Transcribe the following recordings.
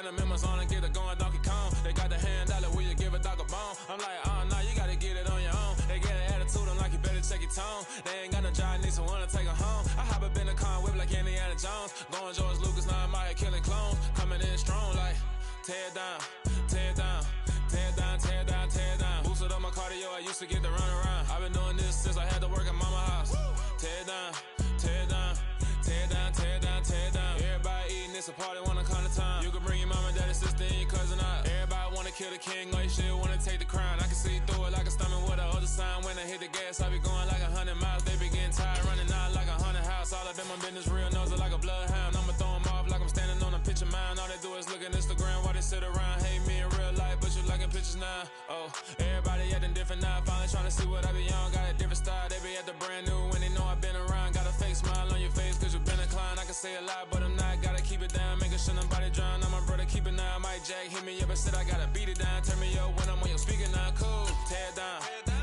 the members on and get it going Donkey Kong. They got the hand out, will you give a dog a bone? I'm like, oh, no, you gotta get it on your own. They get an attitude, I'm like, you better check your tone. They ain't got no job, need someone to take her home. I hop up in the car and whip like Indiana Jones. Going George Lucas, now I'm out here killing clones. Coming in strong like, tear down, tear down, tear down, tear down, tear down. Boosted up my cardio, I used to get to run around. I've been doing this since I had to work at mama house. Tear down, tear down, tear down, tear down, tear down. Everybody eating, it's a party, wanna come to time. You can bring your mama, daddy, sister, and your cousin out. Everybody wanna kill the king, or you shit wanna take the crown. I can see through it like a stomach with a other sign. When I hit the gas, I be going like 100 miles. They be getting tired, running out like 100 house. All up in my business, real nose like a bloodhound. I'ma throw 'em off like I'm standing on a picture mound. All they do is look at Instagram while they sit around. Hate me in real life, but you liking pictures now. Oh, everybody acting different now. Finally trying to see what I be on. Got a different style, they be at the brand new when they know I've been around. Got a fake smile on your face cause you been inclined. I can say a lot, but I'm not. Gotta keep it down, making sure nobody drown. I'm my brother, keep it now. Mike Jack hit me up and said I gotta beat it down. Turn me up when I'm on your speaker now. Cool, tear down,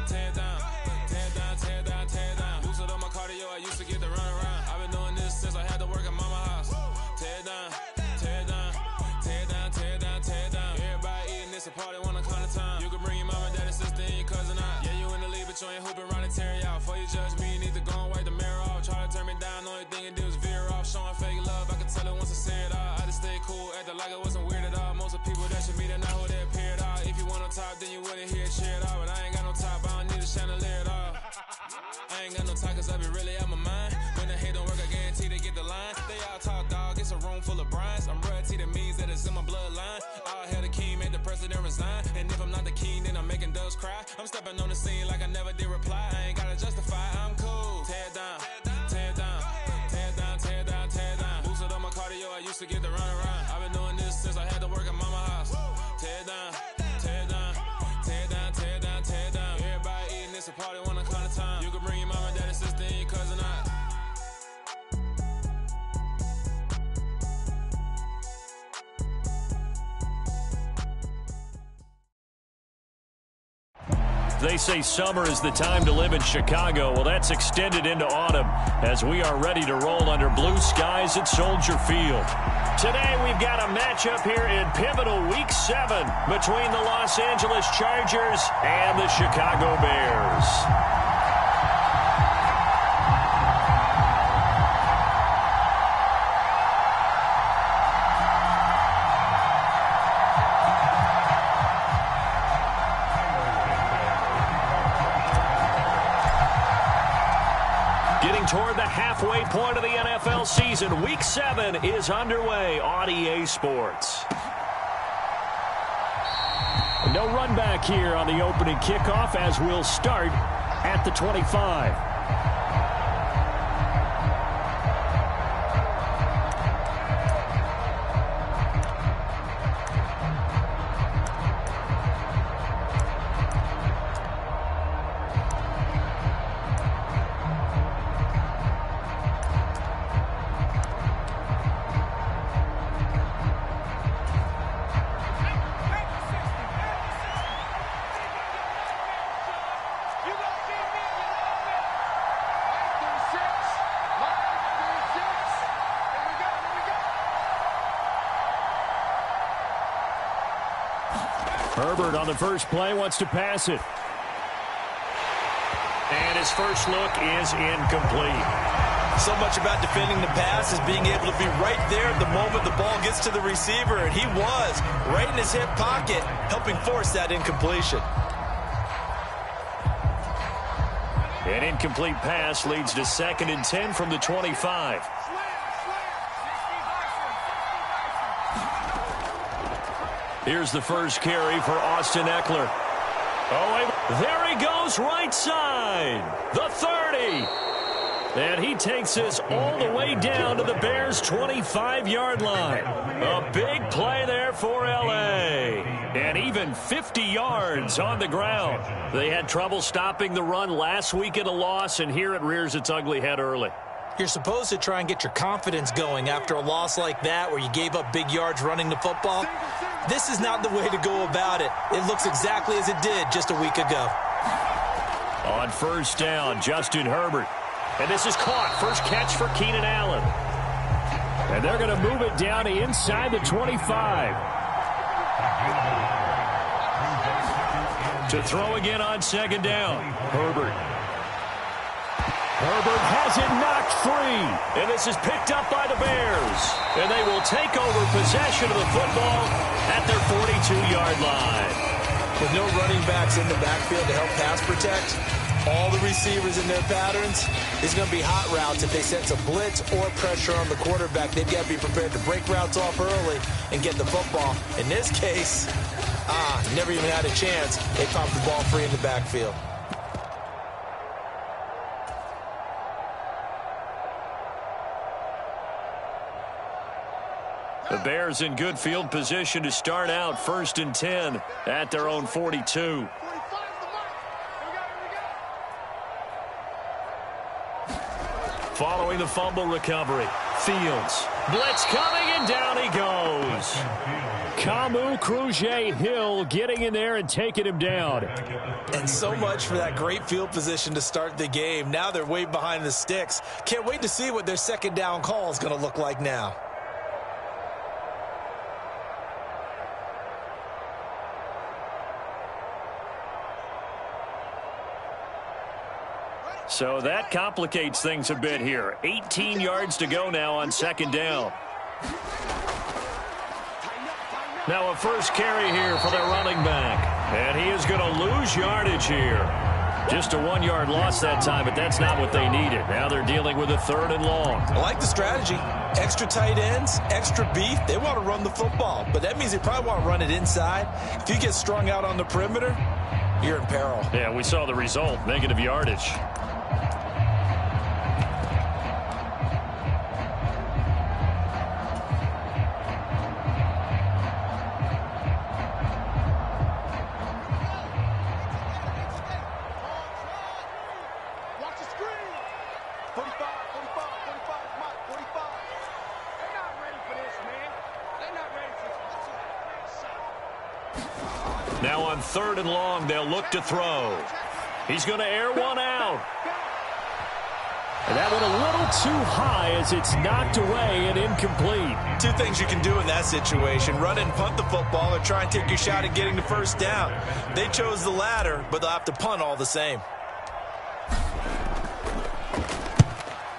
tear down, tear down, tear down, tear down. Boosted up my cardio, I used to get to run around. I've been doing this since I had to work at mama house. Tear down, tear down, tear down, tear down, tear down. Everybody eating, it's a party, wanna come to time. You can bring your mama, daddy, sister, and your cousin out. Yeah, you in the league, but you ain't hooping around and tear you out. Before you judge me, you need to go and wipe the mirror off. Try to turn me down, only thing you do is veer off. Showing fake love, I can tell it once I see it all. I just stay cool, acting like it wasn't weird at all. Most of the people that should meet are not who they appear at all. If you want on top, then you wouldn't hear it cheer at all. But I ain't got no top, I don't need a chandelier at all. I ain't got no talk cause I be really out my mind. When the hate don't work, I guarantee they get the line. They all talk, dog, it's a room full of brinds. I'm royalty, that means that it's in my bloodline. All hail the king, made the president resign. And if I'm not the king, then I'm making doves cry. I'm stepping on the scene like I never did reply. I ain't gotta justify, I'm cool. Tear down, tear down, tear down, tear down, tear down. Boosted up my cardio, I used to get to run around. I've been doing this since I had to work at mama house. Tear down, tear down, tear down, tear down, tear down. Everybody eating, it's a party, wanna come to time. You can bring your mama, daddy, sister, and your cousin out. They say summer is the time to live in Chicago. Well, that's extended into autumn as we are ready to roll under blue skies at Soldier Field. Today, we've got a matchup here in pivotal Week 7 between the Los Angeles Chargers and the Chicago Bears. Toward the halfway point of the NFL season, Week 7 is underway on EA Sports. No run back here on the opening kickoff as we'll start at the 25. Herbert on the first play wants to pass it. And his first look is incomplete. So much about defending the pass is being able to be right there at the moment the ball gets to the receiver, and he was right in his hip pocket, helping force that incompletion. An incomplete pass leads to 2nd and 10 from the 25. Here's the first carry for Austin Eckler. Oh, there he goes right side. The 30. And he takes this all the way down to the Bears' 25-yard line. A big play there for L.A. And even 50 yards on the ground. They had trouble stopping the run last week in a loss, and here it rears its ugly head early. You're supposed to try and get your confidence going after a loss like that where you gave up big yards running the football. This is not the way to go about it. It looks exactly as it did just a week ago. On first down, Justin Herbert. And this is caught. First catch for Keenan Allen. And And they're going to move it down to inside the 25. To throw again on second down. Herbert has it knocked free. And this is picked up by the Bears. And they will take over possession of the football at their 42-yard line. With no running backs in the backfield to help pass protect, all the receivers in their patterns, it's going to be hot routes. If they sense a blitz or pressure on the quarterback, they've got to be prepared to break routes off early and get the football. In this case, never even had a chance. They popped the ball free in the backfield. The Bears in good field position to start out 1st and 10 at their own 42. Following the fumble recovery, Fields. Blitz coming, and down he goes. Kamu Krujay-Hill getting in there and taking him down. And so much for that great field position to start the game. Now they're way behind the sticks. Can't wait to see what their second down call is going to look like now. So that complicates things a bit here. 18 yards to go now on second down. Now a first carry here for their running back. And he is going to lose yardage here. Just a 1-yard loss that time, but that's not what they needed. Now they're dealing with a 3rd and long. I like the strategy. Extra tight ends, extra beef. They want to run the football, but that means they probably want to run it inside. If you get strung out on the perimeter, you're in peril. Yeah, we saw the result, negative yardage. Now on 3rd and long, they'll look to throw. He's going to air one out. And that went a little too high as it's knocked away and incomplete. Two things you can do in that situation: run and punt the football, or try and take your shot at getting the first down. They chose the latter, but they'll have to punt all the same.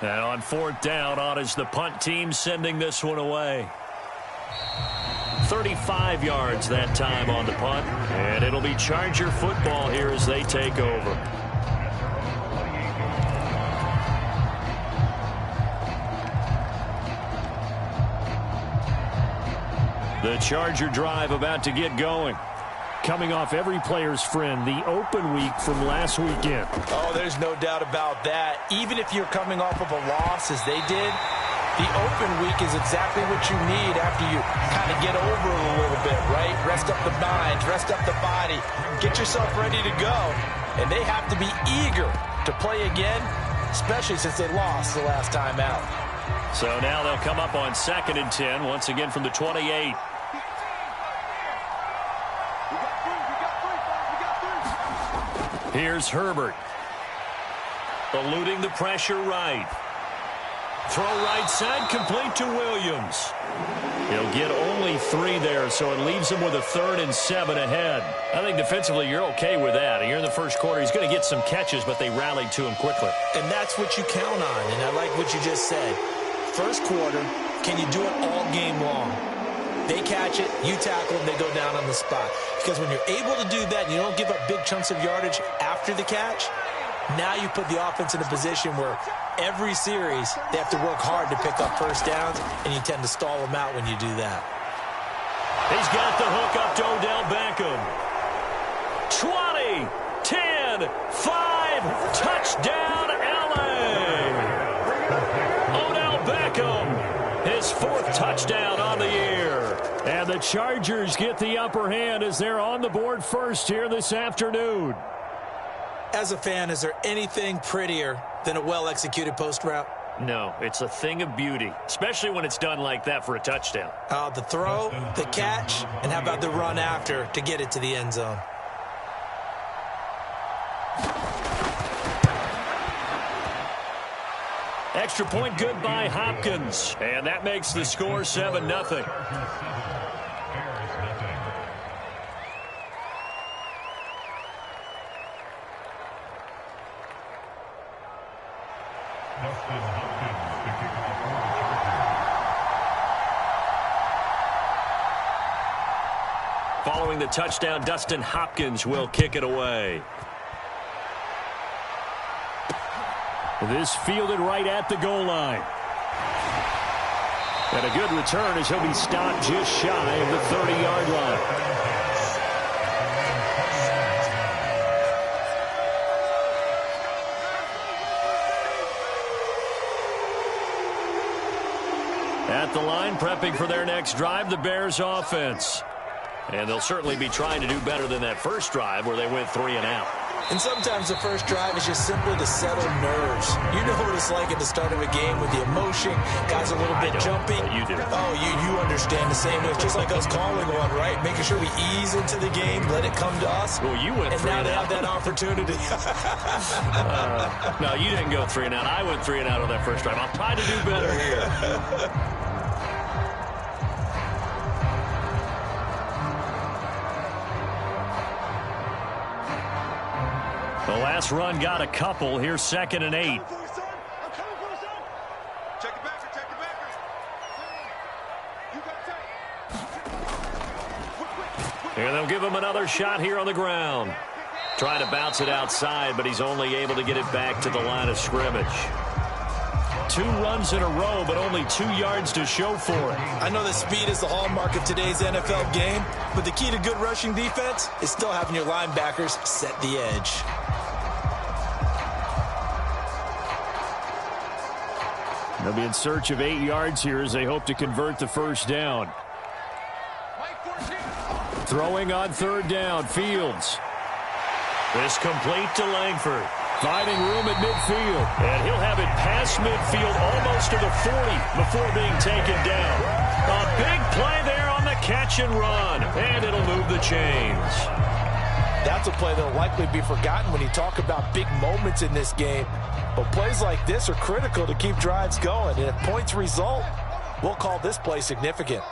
And on 4th down, on is the punt team sending this one away. 35 yards that time on the punt. And it'll be Charger football here as they take over. The Charger drive about to get going. Coming off every player's friend, the open week from last weekend. Oh, there's no doubt about that. Even if you're coming off of a loss as they did, the open week is exactly what you need after you kind of get over it a little bit, right? Rest up the mind, rest up the body, get yourself ready to go. And they have to be eager to play again, especially since they lost the last time out. So now they'll come up on 2nd and 10, once again from the 28. Here's Herbert. Eluding the pressure right. Throw right side, complete to Williams. He'll get only 3 there, so it leaves him with a 3rd and 7 ahead. I think defensively you're okay with that. Here in the first quarter, he's going to get some catches, but they rallied to him quickly. And that's what you count on, and I like what you just said. First quarter, can you do it all game long? They catch it, you tackle them, they go down on the spot. Because when you're able to do that and you don't give up big chunks of yardage after the catch, now you put the offense in a position where every series they have to work hard to pick up first downs, and you tend to stall them out when you do that. He's got the hook up to Odell Beckham. 20, 10, 5, touchdown LA. Odell Beckham, his 4th touchdown on the year. And the Chargers get the upper hand as they're on the board first here this afternoon. As a fan, is there anything prettier than a well-executed post route? No, it's a thing of beauty, especially when it's done like that for a touchdown. The throw, the catch, and how about the run after to get it to the end zone? Extra point good by Hopkins. And that makes the score 7-0. Following the touchdown, Dustin Hopkins will kick it away. This fielded right at the goal line. And a good return as he'll be stopped just shy of the 30-yard line. At the line, prepping for their next drive, the Bears offense. And they'll certainly be trying to do better than that first drive where they went 3 and out. And sometimes the first drive is just simply to settle nerves. You know what it's like at the start of a game with the emotion, guys a little bit jumpy. You do. Oh, you understand the same way. It's just like us calling one, right? Making sure we ease into the game, let it come to us. Well, you went 3 and out. And now they have that opportunity. No, you didn't go 3 and out. I went 3 and out on that first drive. I'll try to do better here. The last run got a couple. Here's 2nd and 8. And they'll give him another shot here on the ground. Trying to bounce it outside, but he's only able to get it back to the line of scrimmage. 2 runs in a row, but only 2 yards to show for it. I know that speed is the hallmark of today's NFL game, but the key to good rushing defense is still having your linebackers set the edge. They'll be in search of 8 yards here as they hope to convert the first down. Throwing on 3rd down, Fields. This complete to Langford. Finding room at midfield. And he'll have it past midfield almost to the 40 before being taken down. A big play there on the catch and run. And it'll move the chains. That's a play that'll likely be forgotten when you talk about big moments in this game. But plays like this are critical to keep drives going. And if points result, we'll call this play significant.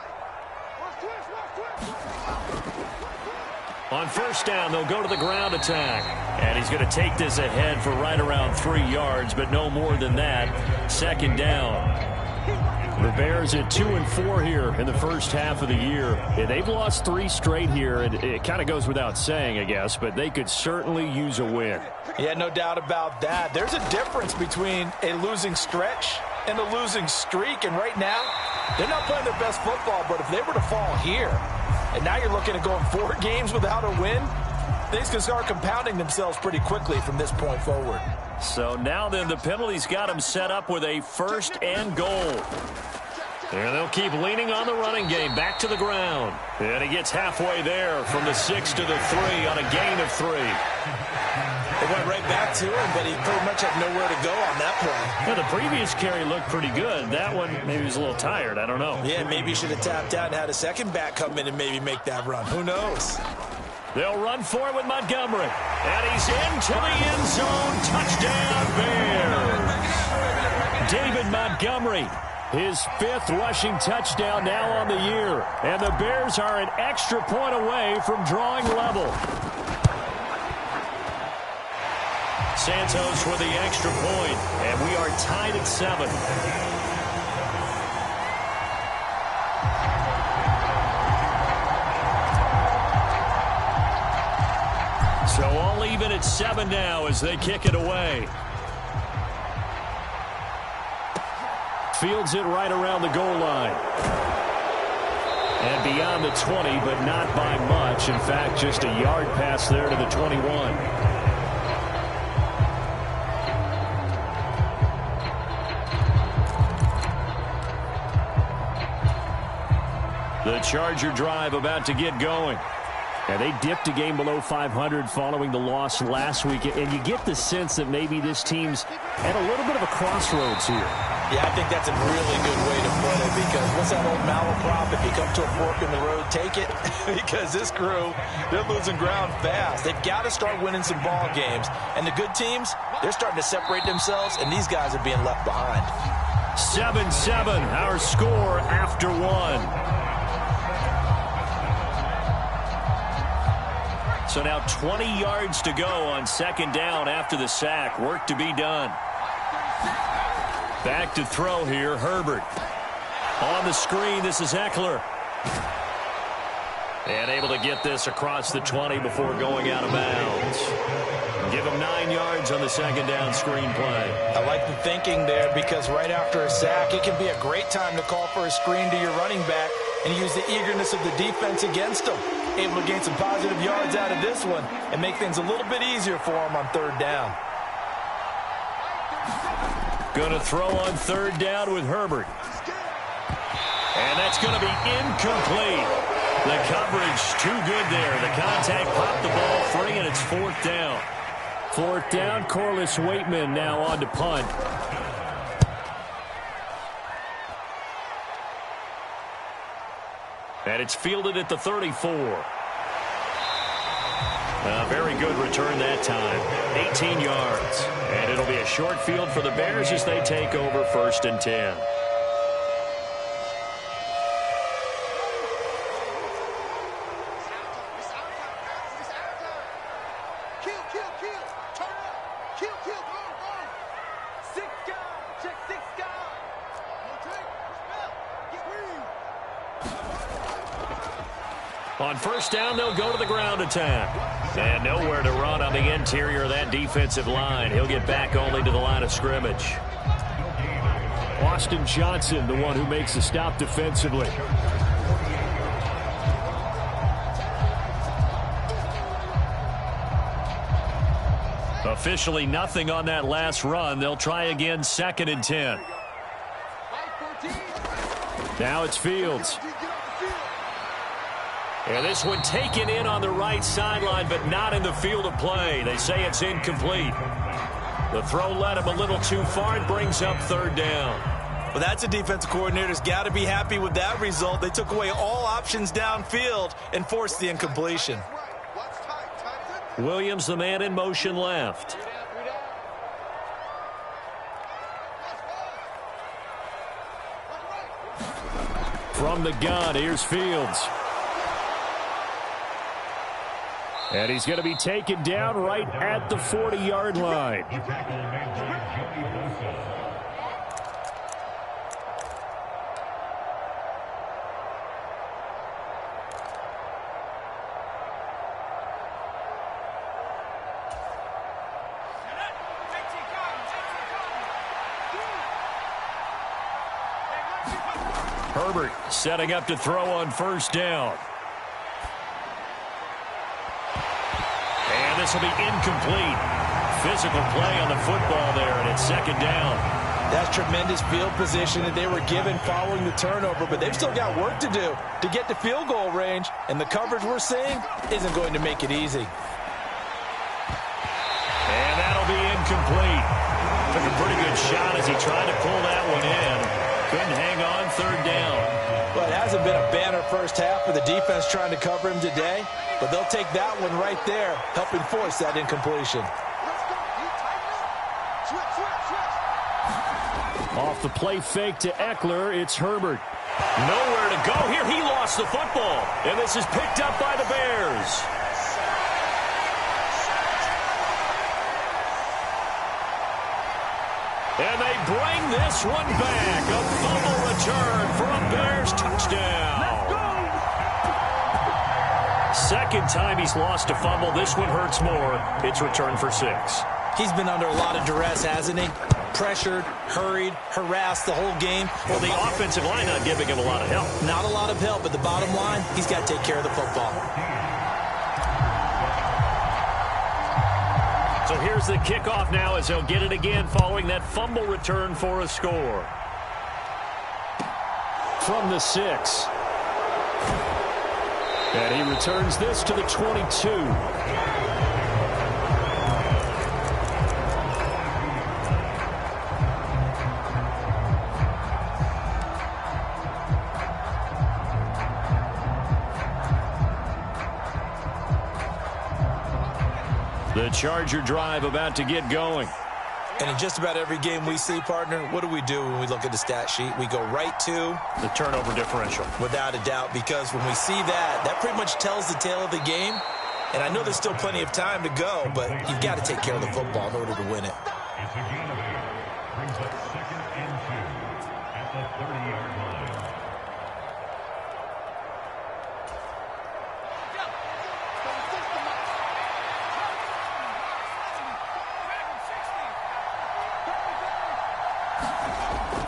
On first down, they'll go to the ground attack. And he's going to take this ahead for right around 3 yards, but no more than that. 2nd down. The Bears at 2-4 here in the first half of the year. And they've lost 3 straight here, and it kind of goes without saying, I guess, but they could certainly use a win. Yeah, no doubt about that. There's a difference between a losing stretch and a losing streak, and right now, they're not playing their best football, but if they were to fall here, and now you're looking at going 4 games without a win, things can start compounding themselves pretty quickly from this point forward. So now then, the penalties got him set up with a 1st and goal. And they'll keep leaning on the running game. Back to the ground. And he gets halfway there from the 6 to the 3 on a gain of 3. It went right back to him, but he pretty much had nowhere to go on that play. Yeah, the previous carry looked pretty good. That one, maybe he was a little tired. I don't know. Yeah, maybe he should have tapped out and had a second back come in and maybe make that run. Who knows? They'll run for it with Montgomery. And he's into the end zone. Touchdown, Bears. David Montgomery, his 5th rushing touchdown now on the year. And the Bears are an extra point away from drawing level. Santos with the extra point, and we are tied at 7. So all even at 7 now as they kick it away. Fields it right around the goal line. And beyond the 20, but not by much. In fact, just a yard pass there to the 21. The Charger drive about to get going. And they dipped a game below 500 following the loss last week. And you get the sense that maybe this team's at a little bit of a crossroads here. Yeah, I think that's a really good way to put it, because what's that old malaprop? If you come to a fork in the road, take it. Because this crew, they're losing ground fast. They've got to start winning some ball games. And the good teams, they're starting to separate themselves, and these guys are being left behind. 7-7, our score after one. So now 20 yards to go on second down after the sack. Work to be done. Back to throw here, Herbert. On the screen, this is Eckler. And able to get this across the 20 before going out of bounds. Give him 9 yards on the second down screen play. I like the thinking there, because right after a sack, it can be a great time to call for a screen to your running back and use the eagerness of the defense against them. Able to gain some positive yards out of this one and make things a little bit easier for them on third down. Going to throw on third down with Herbert. And that's going to be incomplete. The coverage too good there. The contact popped the ball free, and it's fourth down. Fourth down, Corliss Waitman now on to punt. And it's fielded at the 34. A very good return that time. 18 yards. And it'll be a short field for the Bears as they take over 1st and 10. On first down, they'll go to the ground attack. And nowhere to run on the interior of that defensive line. He'll get back only to the line of scrimmage. Austin Johnson, the one who makes the stop defensively. Officially nothing on that last run. They'll try again 2nd and 10. Now it's Fields. And this one taken in on the right sideline, but not in the field of play. They say it's incomplete. The throw led him a little too far and brings up third down. Well, that's a defensive coordinator's got to be happy with that result. They took away all options downfield and forced the incompletion. Williams, the man in motion left. From the gun, here's Fields. And he's going to be taken down right at the 40-yard line. Herbert setting up to throw on first down. And this will be incomplete. Physical play on the football there, and it's second down. That's tremendous field position that they were given following the turnover, but they've still got work to do to get to field goal range, and the coverage we're seeing isn't going to make it easy. And that'll be incomplete. Took a pretty good shot as he tried to pull that one in. Couldn't hang on, third down. Well, it hasn't been a banner first half for the defense trying to cover him today, but they'll take that one right there, helping force that incompletion. Off the play fake to Eckler, it's Herbert. Nowhere to go here. He lost the football, and this is picked up by the Bears. And they bring this one back. A fumble return for a Bears touchdown. Second time he's lost a fumble. This one hurts more. It's returned for 6. He's been under a lot of duress, hasn't he? Pressured, hurried, harassed the whole game. Well, the offensive line not giving him a lot of help. Not a lot of help, but the bottom line, he's got to take care of the football. So here's the kickoff now as they'll get it again following that fumble return for a score. From the 6. And he returns this to the 22. The Charger drive about to get going. And in just about every game we see, partner, what do when we look at the stat sheet? We go right to the turnover differential. Without a doubt, because when we see that pretty much tells the tale of the game. And I know there's still plenty of time to go, but you've got to take care of the football in order to win it. It's a gain of 8. Brings up 2nd and 2 at the 30-yard line.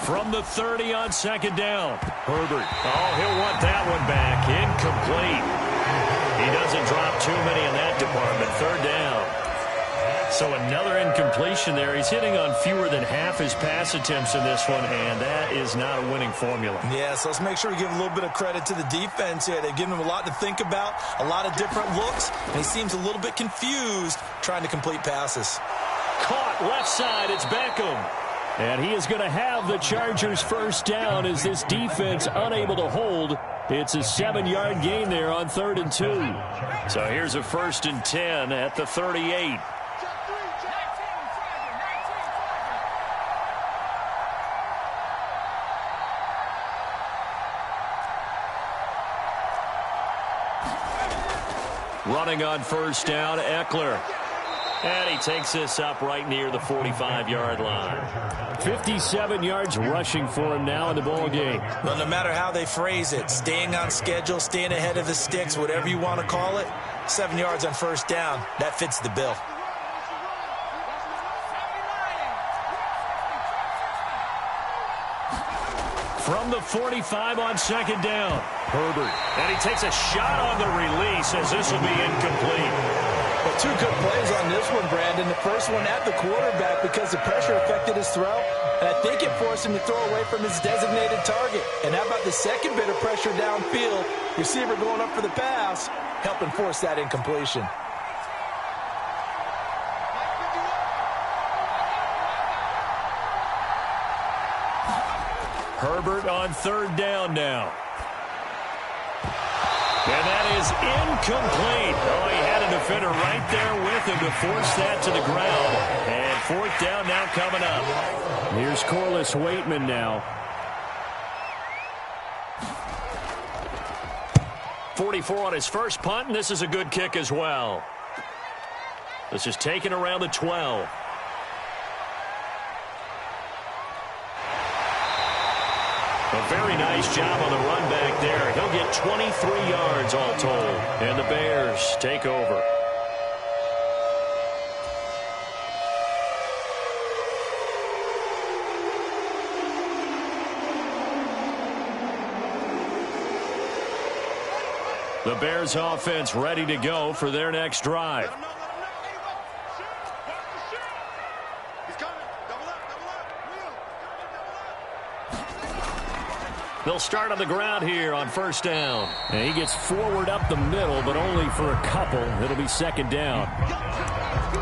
From the 30 on 2nd down. Herbert. Oh, he'll want that one back. Incomplete. He doesn't drop too many in that department. 3rd down. So another incompletion there. He's hitting on fewer than half his pass attempts in this one, and that is not a winning formula. Yeah, so let's make sure we give a little bit of credit to the defense here. They've given him a lot to think about, a lot of different looks, and he seems a little bit confused trying to complete passes. Caught left side. It's Beckham. And he is going to have the Chargers' 1st down as this defense unable to hold. It's a 7-yard gain there on 3rd and 2. So here's a 1st and 10 at the 38. Running on 1st down, Eckler. And he takes this up right near the 45-yard line. 57 yards rushing for him now in the ball game. Well, no matter how they phrase it, staying on schedule, staying ahead of the sticks, whatever you want to call it, 7 yards on 1st down, that fits the bill. From the 45 on 2nd down, Herbert. And he takes a shot on the release as this will be incomplete. Well, 2 good plays on this one, Brandon. The first one at the quarterback because the pressure affected his throw, and I think it forced him to throw away from his designated target. And how about the second bit of pressure downfield? Receiver going up for the pass, helping force that incompletion. Herbert on 3rd down now. And that is incomplete. Oh, he had a defender right there with him to force that to the ground. And 4th down now coming up. Here's Corliss Waitman now. 44 on his first punt, and this is a good kick as well. This is taken around the 12. A very nice job on the run back there. He'll get 23 yards all told. And the Bears take over. The Bears offense ready to go for their next drive. They'll start on the ground here on 1st down. And he gets forward up the middle, but only for a couple. It'll be 2nd down.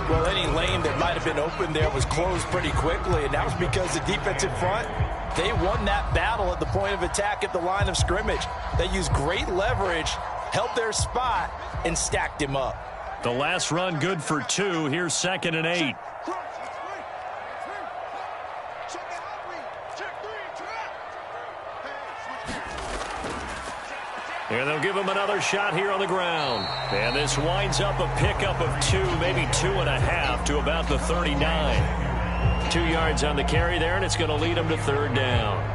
Well, any lane that might have been open there was closed pretty quickly, and that was because the defensive front, they won that battle at the point of attack at the line of scrimmage. They used great leverage, held their spot, and stacked him up. The last run good for 2. Here's 2nd and 8. And they'll give him another shot here on the ground. And this winds up a pickup of 2, maybe 2.5 to about the 39. 2 yards on the carry there, and it's going to lead him to 3rd down.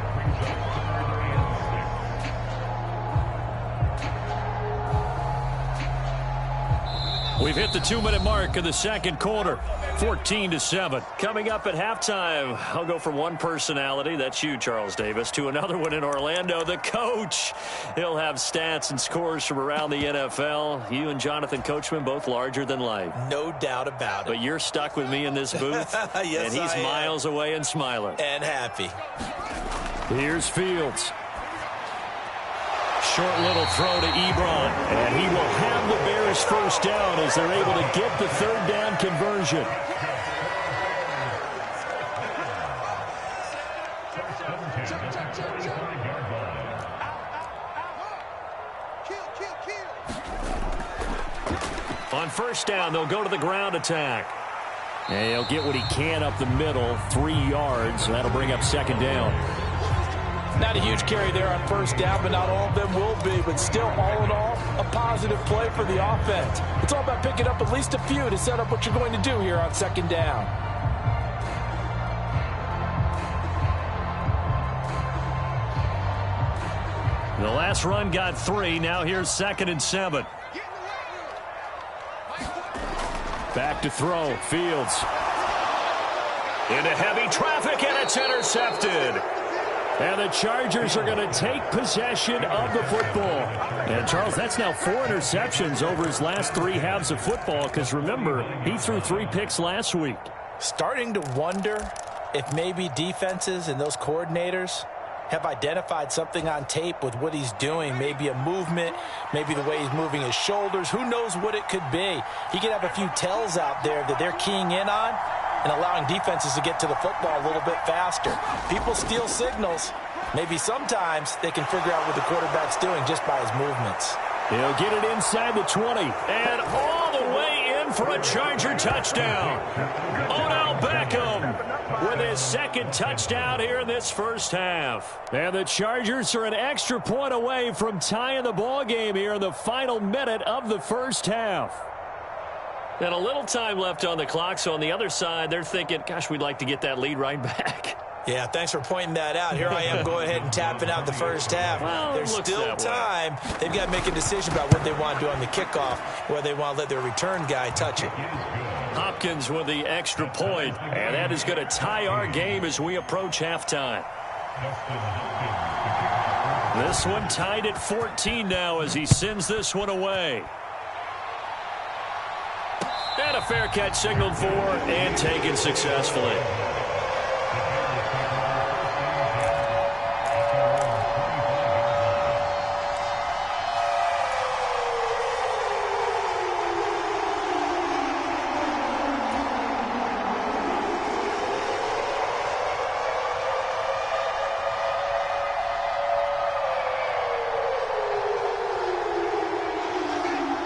We've hit the 2-minute mark of the 2nd quarter. 14-7. Coming up at halftime, I'll go from one personality, that's you, Charles Davis, to another one in Orlando, the coach. He'll have stats and scores from around the NFL. You and Jonathan Coachman, both larger than life. No doubt about it. But you're stuck with me in this booth, yes, and he's miles away and smiling. And happy. Here's Fields. Short little throw to Ebron, and he will have the Bears 1st down as they're able to get the 3rd down conversion. On first down, they'll go to the ground attack. And he'll get what he can up the middle, 3 yards. That'll bring up second down. Not a huge carry there on first down, but not all of them will be. But still, all in all, a positive play for the offense. It's all about picking up at least a few to set up what you're going to do here on second down. The last run got 3. Now here's 2nd and 7. Back to throw. Fields. Into heavy traffic, and it's intercepted. And the Chargers are going to take possession of the football. And, Charles, that's now 4 interceptions over his last 3 halves of football, because, remember, he threw 3 picks last week. Starting to wonder if maybe defenses and those coordinators have identified something on tape with what he's doing. Maybe a movement, maybe the way he's moving his shoulders. Who knows what it could be? He could have a few tells out there that they're keying in on and allowing defenses to get to the football a little bit faster. People steal signals. Maybe sometimes they can figure out what the quarterback's doing just by his movements. He'll get it inside the 20 and all the way in for a Charger touchdown. Odell Beckham with his 2nd touchdown here in this first half. And the Chargers are an extra point away from tying the ball game here in the final minute of the first half. And a little time left on the clock, so on the other side, they're thinking, gosh, we'd like to get that lead right back. Yeah, thanks for pointing that out. Here I am going ahead and tapping out the first half. Well, there's still time. They've got to make a decision about what they want to do on the kickoff, whether they want to let their return guy touch it. Hopkins with the extra point, and that is going to tie our game as we approach halftime. This one tied at 14 now as he sends this one away. And a fair catch signaled for and taken successfully.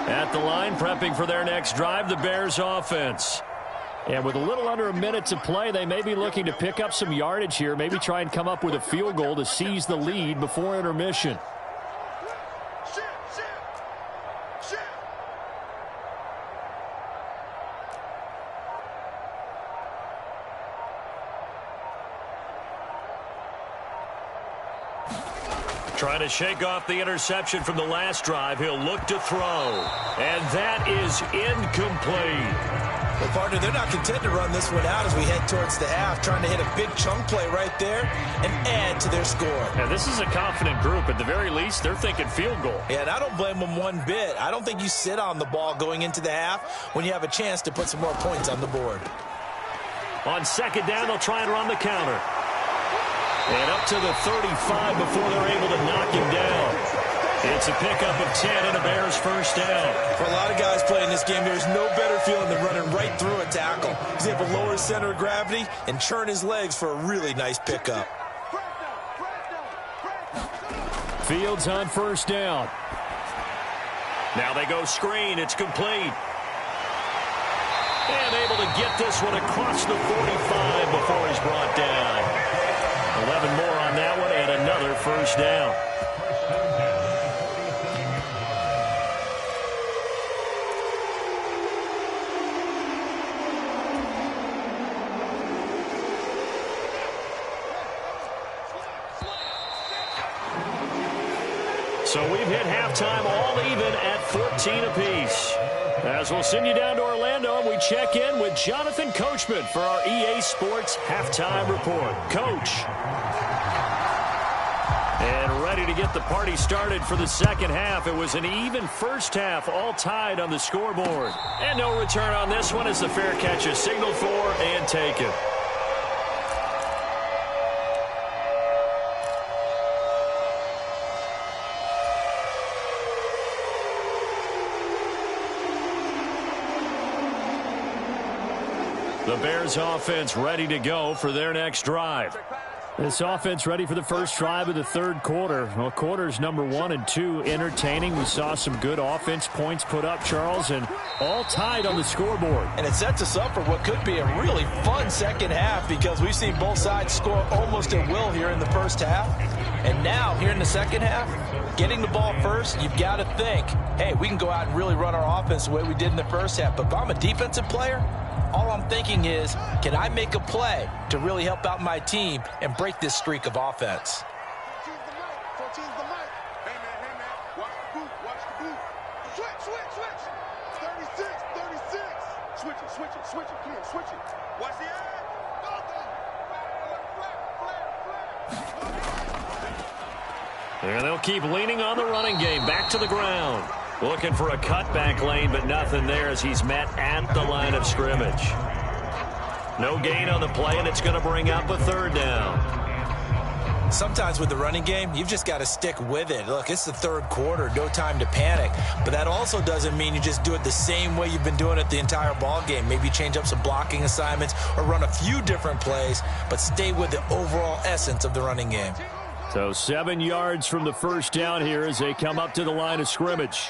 At the line, prepping for their next drive, the Bears offense. And with a little under a minute to play, they may be looking to pick up some yardage here, maybe try and come up with a field goal to seize the lead before intermission. Trying to shake off the interception from the last drive. He'll look to throw. And that is incomplete. Well, partner, they're not content to run this one out as we head towards the half, trying to hit a big chunk play right there and add to their score. And this is a confident group. At the very least, they're thinking field goal. Yeah, and I don't blame them one bit. I don't think you sit on the ball going into the half when you have a chance to put some more points on the board. On second down, they'll try and run the counter. And up to the 35 before they're able to knock him down. It's a pickup of 10 and a Bears first down. For a lot of guys playing this game, there's no better feeling than running right through a tackle. He's able to lower his center of gravity and churn his legs for a really nice pickup. Fields on first down. Now they go screen. It's complete. And able to get this one across the 45 before he's brought down. 11 more on that one and another first down. So we've hit halftime all even at 14 apiece. As we'll send you down to Orlando, and we check in with Jonathan Coachman for our EA Sports Halftime Report. Coach. And ready to get the party started for the second half. It was an even first half, all tied on the scoreboard. And no return on this one as the fair catch is signaled for and taken. The Bears offense ready to go for their next drive. This offense ready for the first drive of the third quarter. Well, quarters number 1 and 2 entertaining. We saw some good offense points put up, Charles, and all tied on the scoreboard. And it sets us up for what could be a really fun second half because we've seen both sides score almost at will here in the first half. And now, here in the second half, getting the ball first, you've got to think, hey, we can go out and really run our offense the way we did in the first half. But if I'm a defensive player, all I'm thinking is, can I make a play to really help out my team and break this streak of offense? And they'll keep leaning on the running game. Back to the ground. Looking for a cutback lane, but nothing there as he's met at the line of scrimmage. No gain on the play, and it's going to bring up a third down. Sometimes with the running game, you've just got to stick with it. Look, it's the third quarter, no time to panic. But that also doesn't mean you just do it the same way you've been doing it the entire ball game. Maybe change up some blocking assignments or run a few different plays, but stay with the overall essence of the running game. So 7 yards from the first down here as they come up to the line of scrimmage.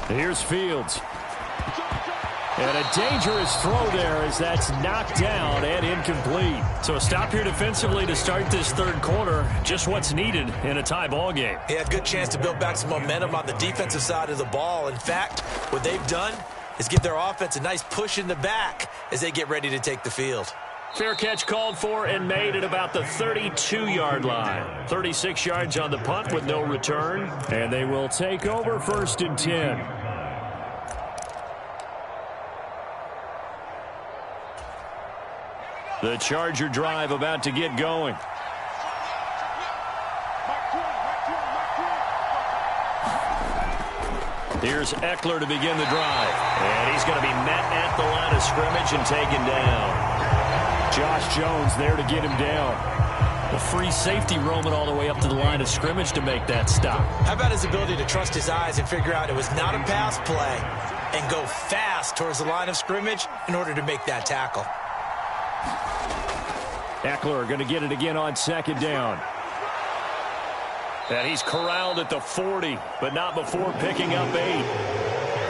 Here's Fields. And a dangerous throw there as that's knocked down and incomplete. So a stop here defensively to start this third quarter. Just what's needed in a tie ball game. They had a good chance to build back some momentum on the defensive side of the ball. In fact, what they've done is give their offense a nice push in the back as they get ready to take the field. Fair catch called for and made at about the 32-yard line. 36 yards on the punt with no return. And they will take over 1st and 10. The Charger drive about to get going. Here's Eckler to begin the drive. And he's going to be met at the line of scrimmage and taken down. Josh Jones there to get him down. A free safety roaming all the way up to the line of scrimmage to make that stop. How about his ability to trust his eyes and figure out it was not a pass play and go fast towards the line of scrimmage in order to make that tackle. Eckler going to get it again on 2nd down. And he's corralled at the 40, but not before picking up 8.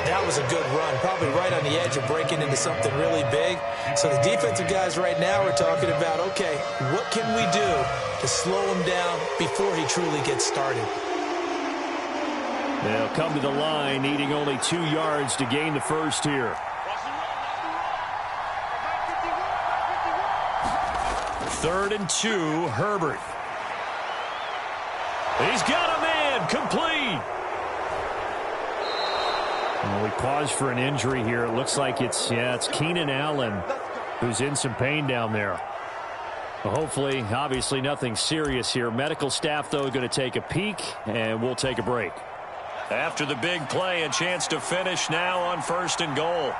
That was a good run, probably right on the edge of breaking into something really big. So the defensive guys right now are talking about, okay, what can we do to slow him down before he truly gets started? They'll come to the line, needing only 2 yards to gain the first here. 3rd and 2, Herbert. He's got a man, complete. Well, we pause for an injury here. It looks like it's Keenan Allen who's in some pain down there. Well, hopefully, obviously nothing serious here. Medical staff, though, going to take a peek, and we'll take a break. After the big play, a chance to finish now on 1st and goal.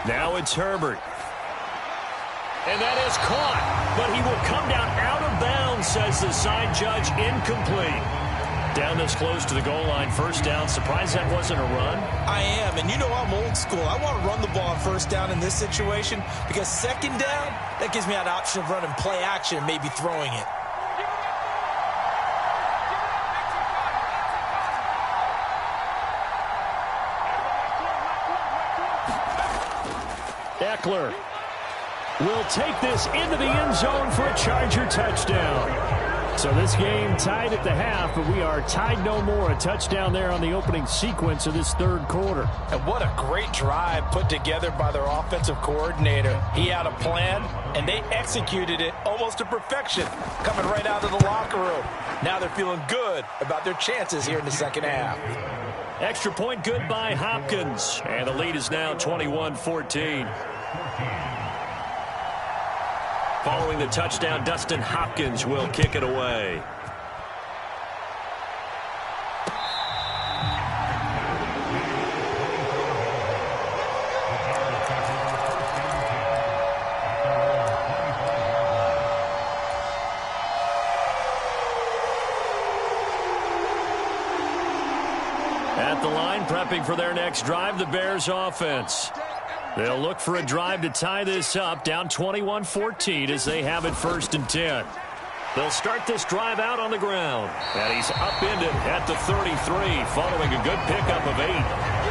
Now it's Herbert. And that is caught, but he will come down out of bounds, says the side judge, incomplete. Down this close to the goal line, 1st down. Surprised that wasn't a run? I am, and you know I'm old school. I want to run the ball on 1st down in this situation because 2nd down, that gives me an option of running play action and maybe throwing it. Eckler will take this into the end zone for a Charger touchdown. So this game tied at the half, but we are tied no more. A touchdown there on the opening sequence of this third quarter. And what a great drive put together by their offensive coordinator. He had a plan, and they executed it almost to perfection, coming right out of the locker room. Now they're feeling good about their chances here in the second half. Extra point good by Hopkins, and the lead is now 21-14. Following the touchdown, Dustin Hopkins will kick it away. At the line And prepping for their next drive, the Bears offense. They'll look for a drive to tie this up, down 21-14 as they have it 1st and 10. They'll start this drive out on the ground. And he's upended at the 33, following a good pickup of 8.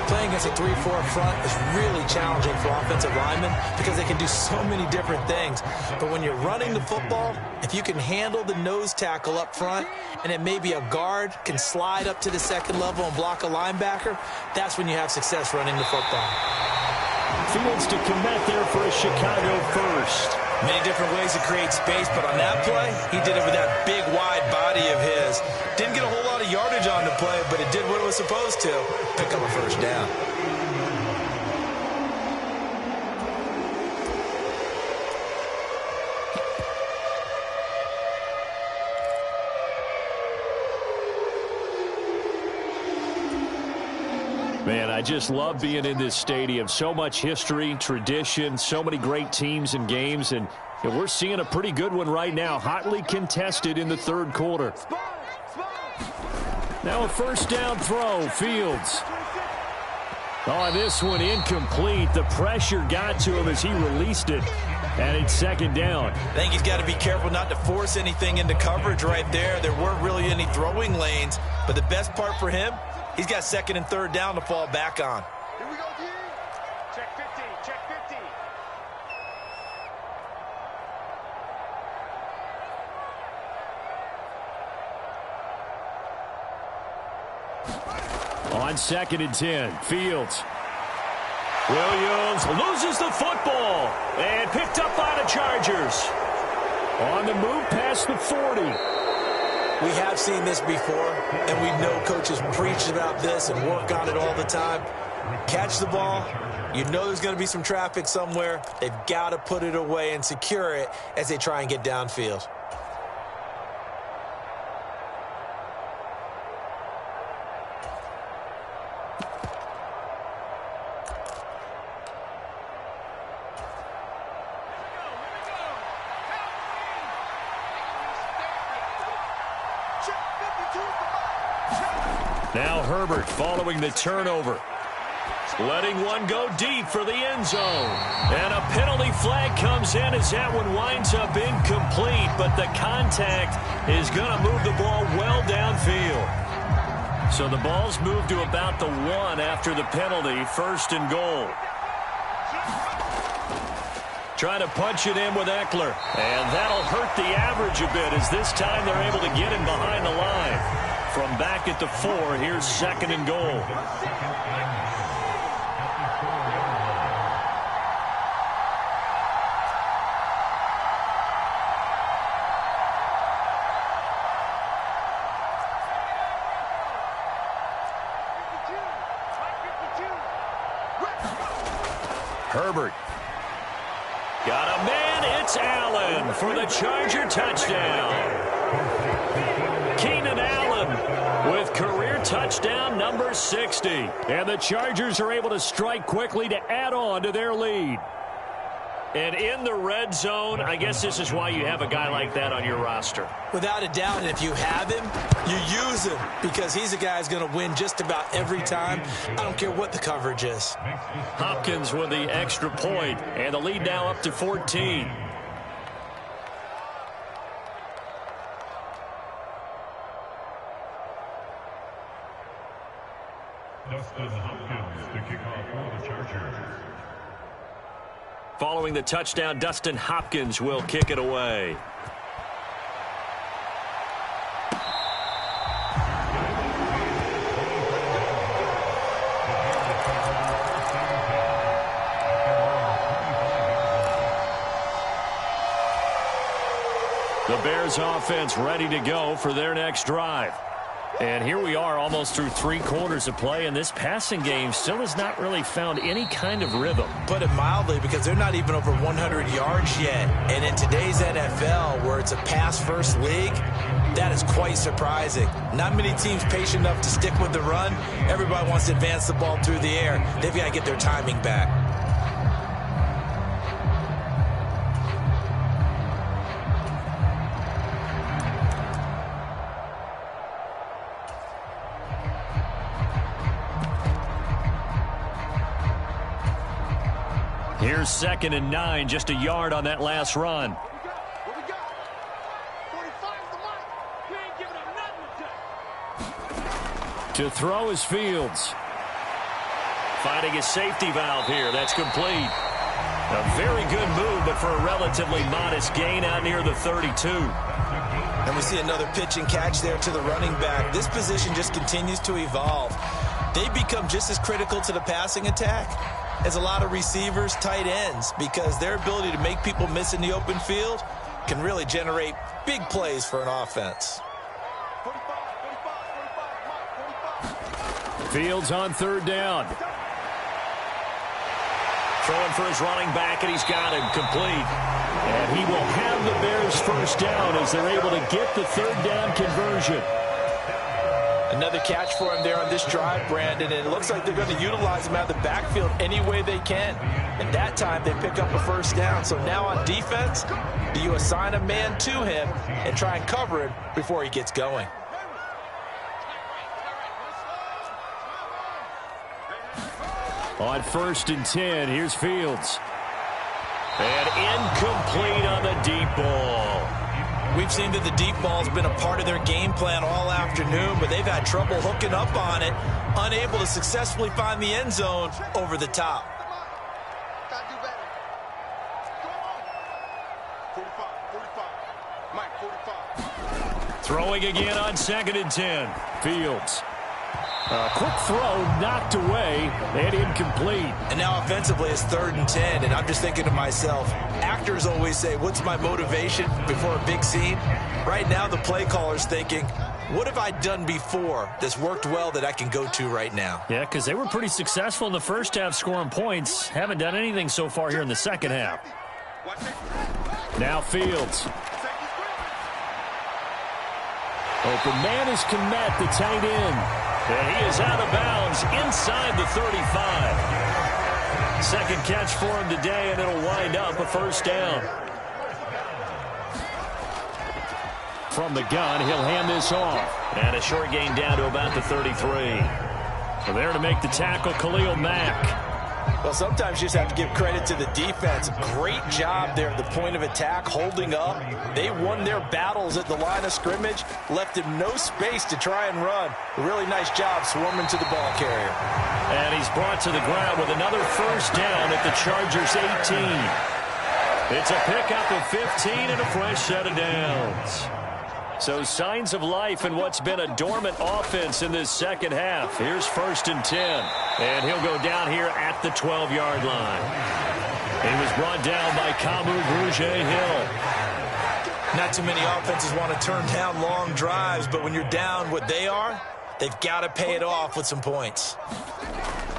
Playing against a 3-4 front is really challenging for offensive linemen because they can do so many different things. But when you're running the football, if you can handle the nose tackle up front and then maybe a guard can slide up to the second level and block a linebacker, that's when you have success running the football. Fields to commit there for a Chicago first. Many different ways to create space, but on that play, he did it with that big, wide body of his. Didn't get a whole lot of yardage on the play, but it did what it was supposed to. Pick up a 1st down. Man, I just love being in this stadium. So much history, tradition, so many great teams and games, and we're seeing a pretty good one right now, hotly contested in the 3rd quarter. Now a 1st down throw, Fields. Oh, this one incomplete. The pressure got to him as he released it, and it's 2nd down. I think he's got to be careful not to force anything into coverage right there. There weren't really any throwing lanes, but the best part for him, he's got 2nd and 3rd down to fall back on. Here we go, D. Check 50, check 50. On 2nd and 10, Fields. Williams loses the football and picked up by the Chargers. On the move past the 40. We have seen this before, and we know coaches preach about this and work on it all the time. Catch the ball. You know there's going to be some traffic somewhere. They've got to put it away and secure it as they try and get downfield. Now Herbert following the turnover. Letting one go deep for the end zone. And a penalty flag comes in as that one winds up incomplete, but the contact is going to move the ball well downfield. So the ball's moved to about the 1 after the penalty, 1st and goal. Trying to punch it in with Eckler. And that'll hurt the average a bit as this time they're able to get him behind the line. From back at the 4, here's 2nd and goal. Herbert. Got a man, it's Allen for the Charger touchdown. Keenan Allen with career touchdown number 60. And the Chargers are able to strike quickly to add on to their lead. And in the red zone, I guess this is why you have a guy like that on your roster. Without a doubt, and if you have him, you use him because he's a guy who's going to win just about every time. I don't care what the coverage is. Hopkins with the extra point, and the lead now up to 14. Dustin Hopkins to kick off for the Chargers. Following the touchdown, Dustin Hopkins will kick it away. The Bears offense ready to go for their next drive. And here we are almost through 3 quarters of play, and this passing game still has not really found any kind of rhythm. Put it mildly, because they're not even over 100 yards yet. And in today's NFL, where it's a pass-first league, that is quite surprising. Not many teams patient enough to stick with the run. Everybody wants to advance the ball through the air. They've got to get their timing back. 2nd and 9, just a yard on that last run. What we got? 45's the mark. We ain't giving up nothing today. To throw is Fields. Finding his safety valve here. That's complete. A very good move, but for a relatively modest gain out near the 32. And we see another pitch and catch there to the running back. This position just continues to evolve. They become just as critical to the passing attack as a lot of receivers, tight ends, because their ability to make people miss in the open field can really generate big plays for an offense. 45. Fields on 3rd down. Throwing for his running back, and he's got him complete. And he will have the Bears 1st down as they're able to get the 3rd down conversion. Another catch for him there on this drive, Brandon, and it looks like they're going to utilize him out of the backfield any way they can. And that time they pick up a 1st down. So now on defense, do you assign a man to him and try and cover him before he gets going? On 1st and 10, here's Fields. And incomplete on the deep ball. We've seen that the deep ball has been a part of their game plan all afternoon, but they've had trouble hooking up on it, unable to successfully find the end zone over the top. Gotta do better. Go on. 45. Mike, 45. Throwing again on 2nd and 10. Fields. A quick throw knocked away and incomplete. And now offensively it's 3rd and 10, and I'm just thinking to myself, actors always say, what's my motivation before a big scene? Right now the play caller's thinking, what have I done before that's worked well that I can go to right now? Yeah, because they were pretty successful in the 1st half scoring points. Haven't done anything so far here in the 2nd half. Now Fields. Open man is Kmet, the tight end. And he is out of bounds inside the 35. 2nd catch for him today, and it'll wind up a 1st down. From the gun, he'll hand this off. And a short gain down to about the 33. So there to make the tackle, Khalil Mack. Well, sometimes you just have to give credit to the defense. Great job there at the point of attack, holding up. They won their battles at the line of scrimmage, left him no space to try and run. A really nice job swarming to the ball carrier. And he's brought to the ground with another 1st down at the Chargers' 18. It's a pickup of 15 and a fresh set of downs. So signs of life in what's been a dormant offense in this 2nd half. Here's 1st and 10. And he'll go down here at the 12-yard line. He was brought down by Kamu Grugier-Hill. Not too many offenses want to turn down long drives, but when you're down what they are, they've got to pay it off with some points.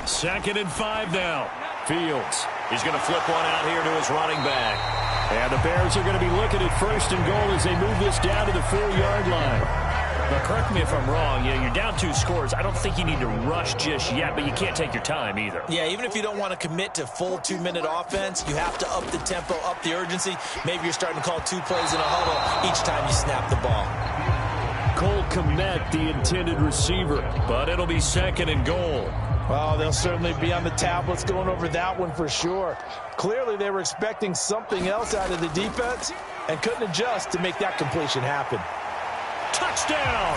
2nd and 5 now. Fields. He's going to flip one out here to his running back. And the Bears are going to be looking at 1st and goal as they move this down to the 4-yard line. Now, correct me if I'm wrong. Yeah, you're down 2 scores. I don't think you need to rush just yet, but you can't take your time either. Yeah, even if you don't want to commit to full 2-minute offense, you have to up the tempo, up the urgency. Maybe you're starting to call 2 plays in a huddle each time you snap the ball. Cole Kmet, the intended receiver, but it'll be 2nd and goal. Well, they'll certainly be on the tablets going over that one for sure. Clearly, they were expecting something else out of the defense and couldn't adjust to make that completion happen. Touchdown!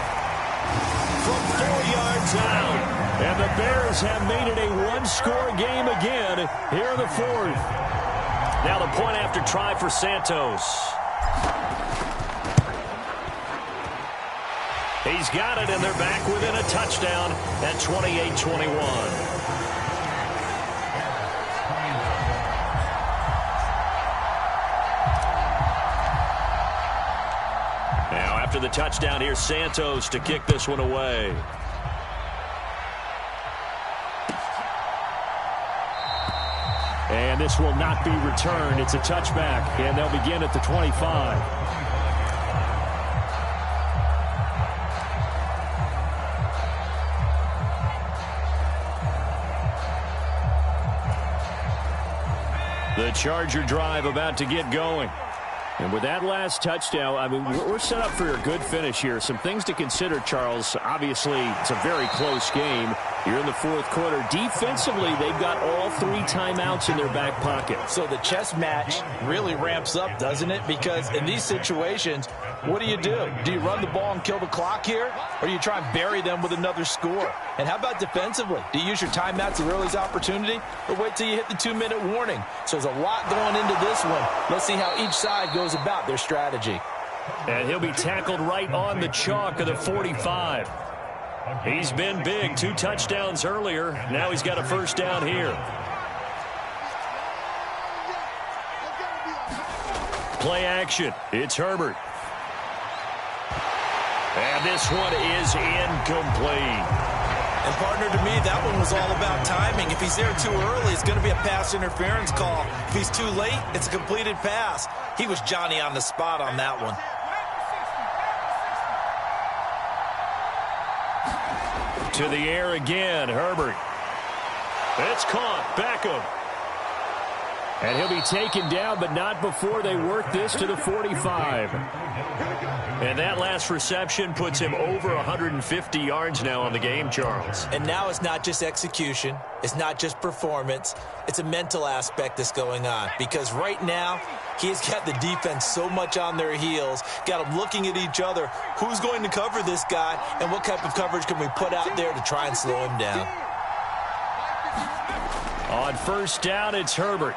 From 4 yards out. And the Bears have made it a 1-score game again here in the 4th. Now the point after try for Santos. He's got it, and they're back within a touchdown at 28-21. Now, after the touchdown, here's Santos to kick this one away. And this will not be returned. It's a touchback, and they'll begin at the 25. The Charger drive about to get going. And with that last touchdown, I mean, we're set up for a good finish here. Some things to consider, Charles. Obviously, it's a very close game. Here in the fourth quarter, defensively, they've got all 3 timeouts in their back pocket. So the chess match really ramps up, doesn't it? Because in these situations, what do? Do you run the ball and kill the clock here? Or do you try and bury them with another score? And how about defensively? Do you use your timeouts at early's opportunity? Or wait till you hit the 2-minute warning? So there's a lot going into this one. Let's see how each side goes about their strategy. And he'll be tackled right on the chalk of the 45. He's been big. 2 touchdowns earlier. Now he's got a first down here. Play action. It's Herbert. And this one is incomplete. And, partner, to me, that one was all about timing. If he's there too early, it's going to be a pass interference call. If he's too late, it's a completed pass. He was Johnny on the spot on that one. To the air again, Herbert. It's caught. Beckham. And he'll be taken down, but not before they work this to the 45. And that last reception puts him over 150 yards now on the game, Charles. And now it's not just execution. It's not just performance. It's a mental aspect that's going on. Because right now, he's got the defense so much on their heels, got them looking at each other. Who's going to cover this guy, and what type of coverage can we put out there to try and slow him down? On first down, it's Herbert.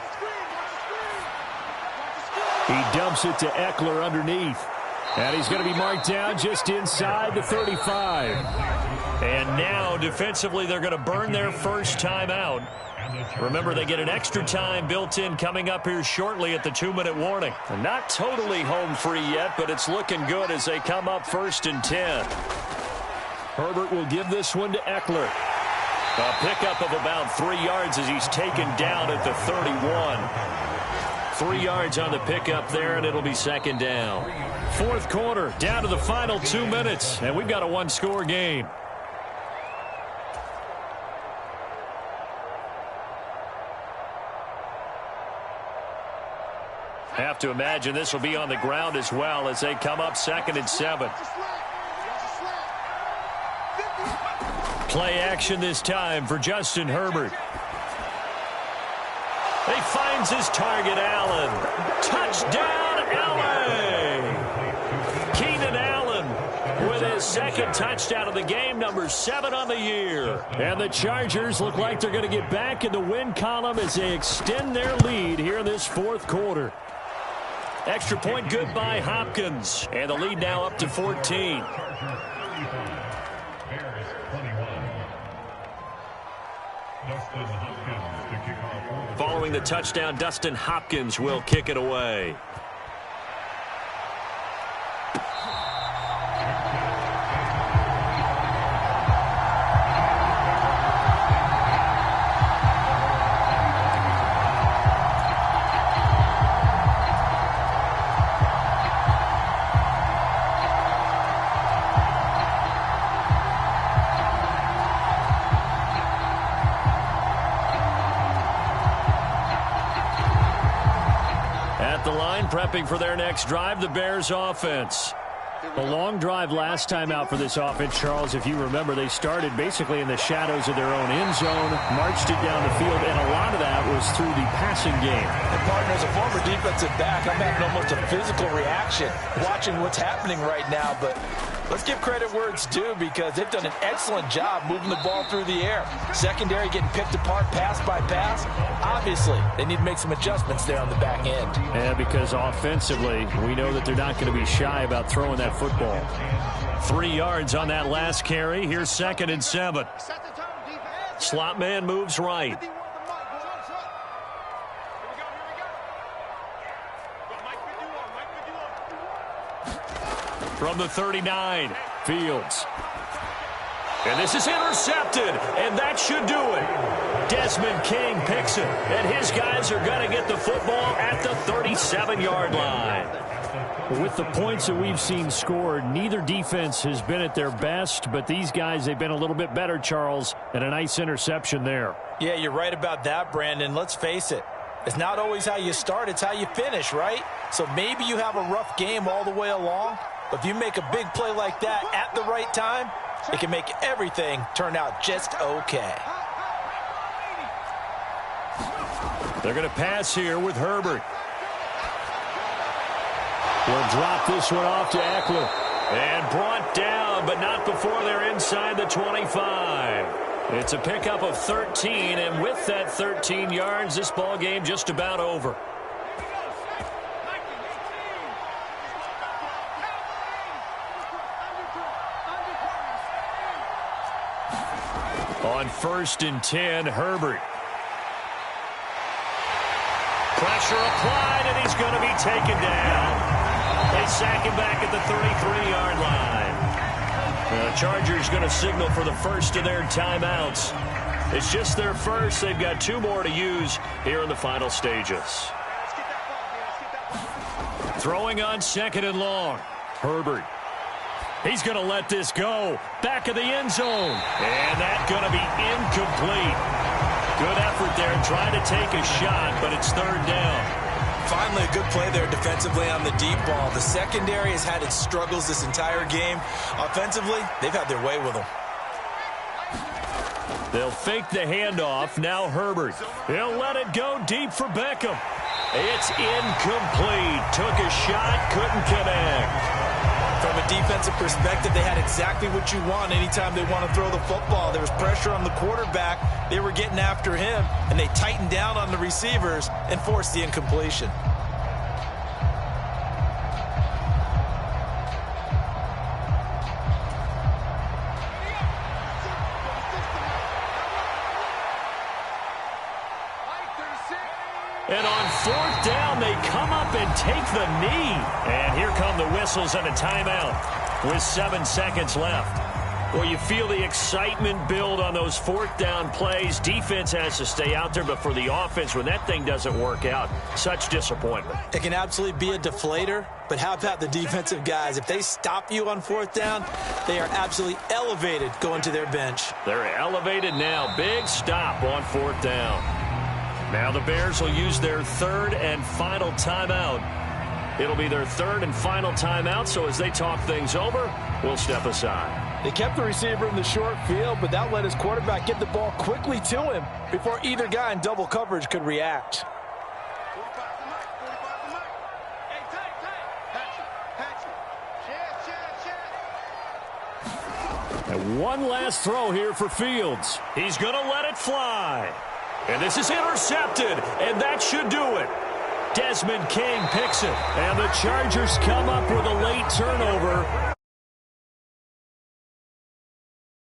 He dumps it to Eckler underneath. And he's going to be marked down just inside the 35. And now, defensively, they're going to burn their first time out. Remember, they get an extra time built in coming up here shortly at the 2-minute warning. They're not totally home free yet, but it's looking good as they come up 1st and 10. Herbert will give this one to Eckler. A pickup of about 3 yards as he's taken down at the 31. 3 yards on the pickup there, and it'll be second down. Fourth quarter, down to the final 2 minutes, and we've got a 1-score game. Have to imagine this will be on the ground as well as they come up 2nd and 7. Play action this time for Justin Herbert. He finds his target, Allen. Touchdown, L.A. Keenan Allen with his second touchdown of the game, number 7 on the year. And the Chargers look like they're going to get back in the win column as they extend their lead here in this fourth quarter. Extra point good by Hopkins. And the lead now up to 14. Following the touchdown, Dustin Hopkins will kick it away. Prepping for their next drive, the Bears offense. A long drive last time out for this offense, Charles. If you remember, they started basically in the shadows of their own end zone, marched it down the field, and a lot of that was through the passing game. And, partner, as a former defensive back, I'm having almost a physical reaction watching what's happening right now. But let's give credit where it's due because they've done an excellent job moving the ball through the air. Secondary getting picked apart pass by pass. Obviously, they need to make some adjustments there on the back end. Yeah, because offensively, we know that they're not going to be shy about throwing that football. 3 yards on that last carry. Here's 2nd and 7. Slot man moves right. From the 39, Fields. And this is intercepted, and that should do it. Desmond King picks it, and his guys are going to get the football at the 37-yard line. With the points that we've seen scored, neither defense has been at their best, but these guys, they've been a little bit better, Charles, and a nice interception there. Yeah, you're right about that, Brandon. Let's face it. It's not always how you start, it's how you finish, right? So maybe you have a rough game all the way along, but if you make a big play like that at the right time, it can make everything turn out just okay. They're going to pass here with Herbert. We'll drop this one off to Eckler. And brought down, but not before they're inside the 25. It's a pickup of 13, and with that 13 yards, this ball game just about over. On 1st and 10, Herbert. Pressure applied, and he's going to be taken down. They sack him back at the 33-yard line. The Chargers going to signal for the first of their timeouts. It's just their first. They've got 2 more to use here in the final stages. Throwing on 2nd and long. Herbert. He's going to let this go. Back of the end zone. And that's going to be incomplete. Good effort there trying to take a shot, but it's 3rd down. Finally, a good play there defensively on the deep ball. The secondary has had its struggles this entire game. Offensively, they've had their way with them. They'll fake the handoff. Now Herbert. He'll let it go deep for Beckham. It's incomplete. Took a shot, couldn't connect. From a defensive perspective, they had exactly what you want anytime they want to throw the football. There was pressure on the quarterback. They were getting after him, and they tightened down on the receivers and forced the incompletion. And on 4th down, they come up and take the knee. And here come the whistles and a timeout with 7 seconds left. Well, you feel the excitement build on those 4th down plays. Defense has to stay out there, but for the offense, when that thing doesn't work out, such disappointment. It can absolutely be a deflator, but how about the defensive guys? If they stop you on 4th down, they are absolutely elevated going to their bench. They're elevated now. Big stop on 4th down. Now the Bears will use their 3rd and final timeout. It'll be their 3rd and final timeout, so as they talk things over, we'll step aside. They kept the receiver in the short field, but that let his quarterback get the ball quickly to him before either guy in double coverage could react. And one last throw here for Fields. He's going to let it fly. And this is intercepted, and that should do it. Desmond King picks it, and the Chargers come up with a late turnover.